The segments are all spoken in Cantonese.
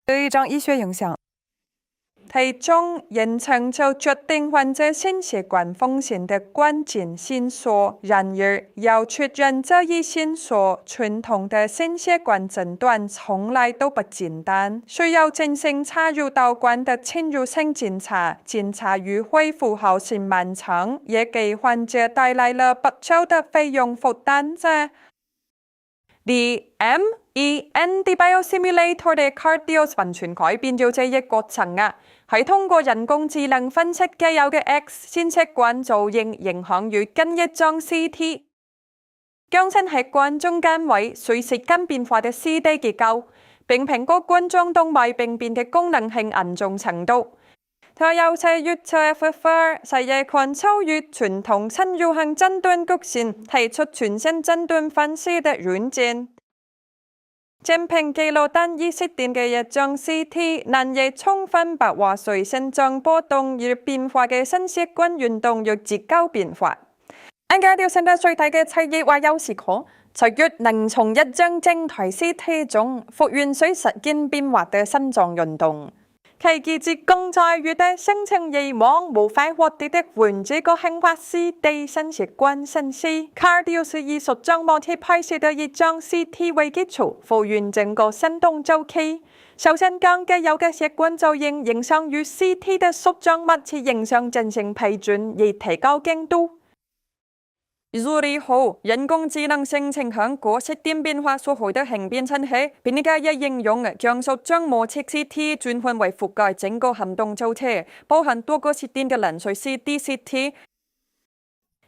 的一種醫學影響。其中，延長就決定患者心血管風險的關鍵線索。然而，要確認這一線索，傳統的心血管診斷從來都不簡單，需要進行插入導管的侵入性檢查，檢查與恢復後是漫長，也給患者帶來了不少的費用負擔啫。The MEND Biosimulator 的 Cardios 完全改變咗這一過程啊！係通過人工智能分析既有嘅 X 心血管造型，影響與跟一張 CT， 將心血管中間位隨時間變化嘅 CD 結構，並評估冠狀動脈病變嘅功能性嚴重程度。它有些預測細夜群超越傳統侵入性診斷曲線，提出全新診斷分析的軟件。僅憑記錄單一時點嘅一張 CT， 難以充分白話隨心臟波動而變化嘅心血管運動與結構變化。Cardios現在最大嘅差異話有時可，在於能從一張靜態 CT 中復原隨時間變化嘅心臟運動。其機制更在於的生成以往無法獲得的換這個輕化 CD 心血管信息。Cardios 以數張模體拍攝的一張 CT 為基礎，復原整個心動週期。首先將既有嘅血管造型影像與 CT 的數張密切影像進行批准，以提高精度。如例後，人工智能生成響果實點變化所謂的形變親氣，並且一應用將數張模測 CT 轉換為覆蓋整個行動週期，包含多個實點嘅零碎 CT。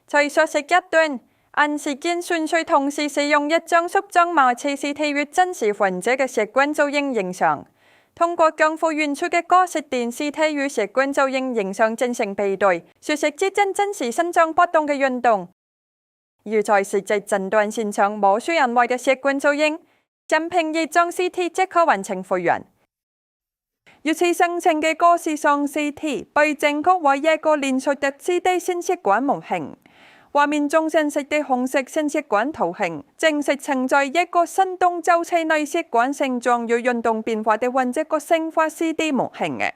在實施一段按時間順序同時使用一張數張模測 CT 與真實患者嘅血管造型影像，通過將復原出嘅個實點 CT 與血管造型影像進行比對，實時指真實心臟波動嘅運動。而在實際診斷現場，無需人為嘅血管造型，僅憑一張 CT 即可完成復原。如此生成嘅個視像 CT 被正確為一個連續的3D 心血管模型，畫面中顯示的紅色心血管圖形，正是承載一個心動週期內血管形狀與運動變化的患者個生化 CD 模型嘅。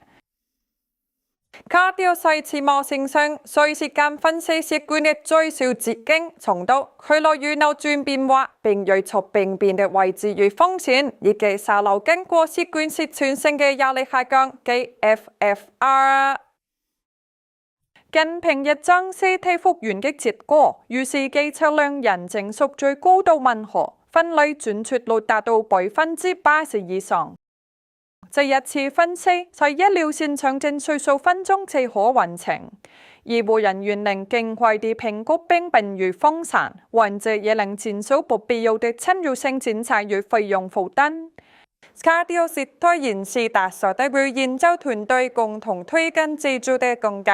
Cardios 在此模型上，隨時間分析血管的最小直徑、長度、去路與扭轉變化，並預測病變的位置與風險，以及下流經過血管時產生嘅壓力下降即 FFR。僅憑一張 CT 復原嘅結果，預示計測量人證屬最高度吻合，分類準確率達到80%以上。這一次分析在醫療現場僅需數分鐘即可完成，醫護人員能盡快地評估病變與風險，患者也能減少不必要的侵入性檢查與費用負擔。Cardios 推演是大數據研究團隊共同推進製作的工具。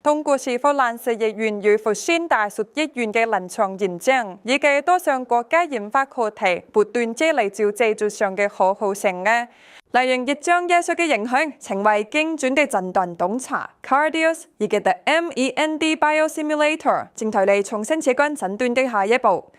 通過史夫蘭斯醫院與復星大學醫院嘅臨床研證，以及多項國家研發課題，不斷積累照製作上嘅可靠性嘅。利用一張藝術嘅影響，成為精準嘅診斷洞察。Cardios 以及 The MEND Biosimulator 正帶嚟從心血管診斷嘅下一步。